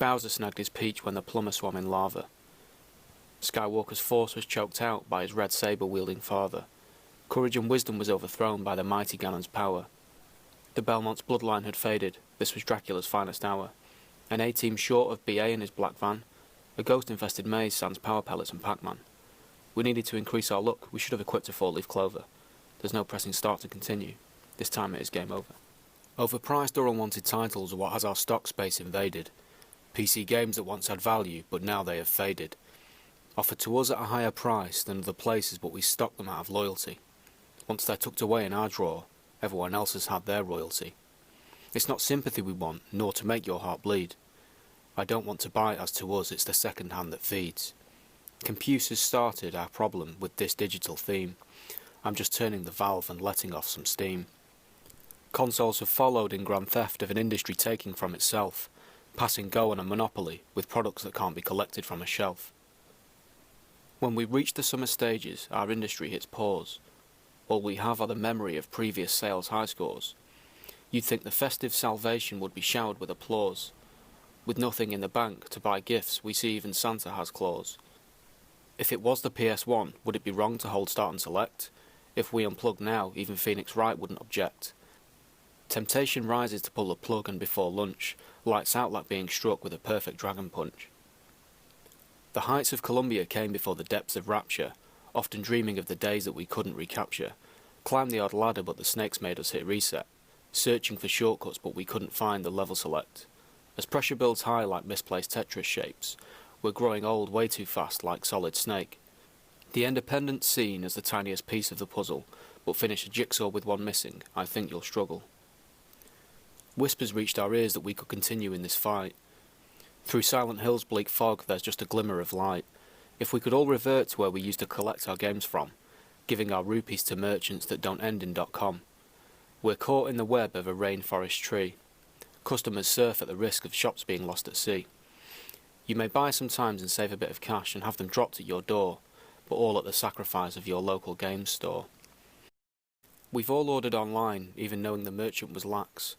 Bowser snagged his peach when the plumber swam in lava. Skywalker's force was choked out by his red sabre wielding father. Courage and wisdom was overthrown by the mighty Gannon's power. The Belmonts' bloodline had faded. This was Dracula's finest hour. An A-team short of BA in his black van. A ghost-infested maze sans power pellets and Pac-man. We needed to increase our luck. We should have equipped a 4-leaf clover. There's no pressing start to continue. This time it is game over. Overpriced or unwanted titles are what has our stock space invaded. PC games that once had value, but now they have faded. Offered to us at a higher price than other places, but we stock them out of loyalty. Once they're tucked away in our drawer, everyone else has had their royalty. It's not sympathy we want, nor to make your heart bleed. I don't want to buy it as to us, it's the second hand that feeds. Computers started our problem with this digital theme. I'm just turning the valve and letting off some steam. Consoles have followed in grand theft of an industry taking from itself, passing go on a monopoly with products that can't be collected from a shelf. When we reach the summer stages, our industry hits pause. All we have are the memory of previous sales high scores. You'd think the festive salvation would be showered with applause. With nothing in the bank to buy gifts, we see even Santa has claws. If it was the PS1, would it be wrong to hold start and select? If we unplug now, even Phoenix Wright wouldn't object. Temptation rises to pull the plug, and before lunch, lights out like being struck with a perfect dragon punch. The heights of Columbia came before the depths of rapture, often dreaming of the days that we couldn't recapture. Climbed the odd ladder, but the snakes made us hit reset. Searching for shortcuts, but we couldn't find the level select. As pressure builds high like misplaced Tetris shapes, we're growing old way too fast like Solid Snake. The independent seen as the tiniest piece of the puzzle, but finish a jigsaw with one missing, I think you'll struggle. Whispers reached our ears that we could continue in this fight. Through Silent Hill's bleak fog there's just a glimmer of light. If we could all revert to where we used to collect our games from, giving our rupees to merchants that don't end in .com. We're caught in the web of a rainforest tree. Customers surf at the risk of shops being lost at sea. You may buy sometimes and save a bit of cash and have them dropped at your door, but all at the sacrifice of your local games store. We've all ordered online, even knowing the merchant was lax.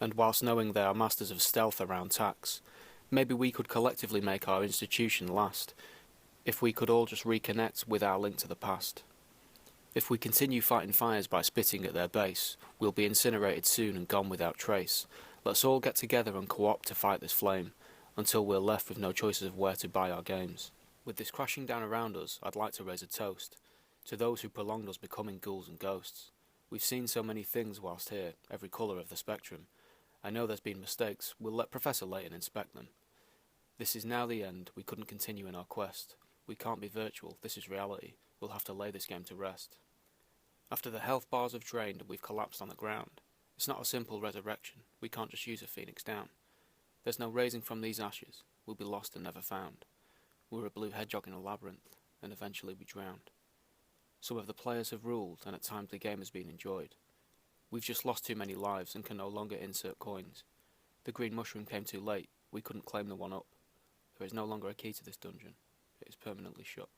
And whilst knowing they are masters of stealth around tax, maybe we could collectively make our institution last, if we could all just reconnect with our link to the past. If we continue fighting fires by spitting at their base, we'll be incinerated soon and gone without trace. Let's all get together and co-op to fight this flame, until we're left with no choices of where to buy our games. With this crashing down around us, I'd like to raise a toast to those who prolonged us becoming ghouls and ghosts. We've seen so many things whilst here, every colour of the spectrum. I know there's been mistakes, we'll let Professor Layton inspect them. This is now the end, we couldn't continue in our quest. We can't be virtual, this is reality, we'll have to lay this game to rest. After the health bars have drained and we've collapsed on the ground, it's not a simple resurrection, we can't just use a phoenix down. There's no raising from these ashes, we'll be lost and never found. We're a blue hedgehog in a labyrinth, and eventually we drowned. Some of the players have ruled, and at times the game has been enjoyed. We've just lost too many lives and can no longer insert coins. The green mushroom came too late, we couldn't claim the one up. There is no longer a key to this dungeon, it is permanently shut.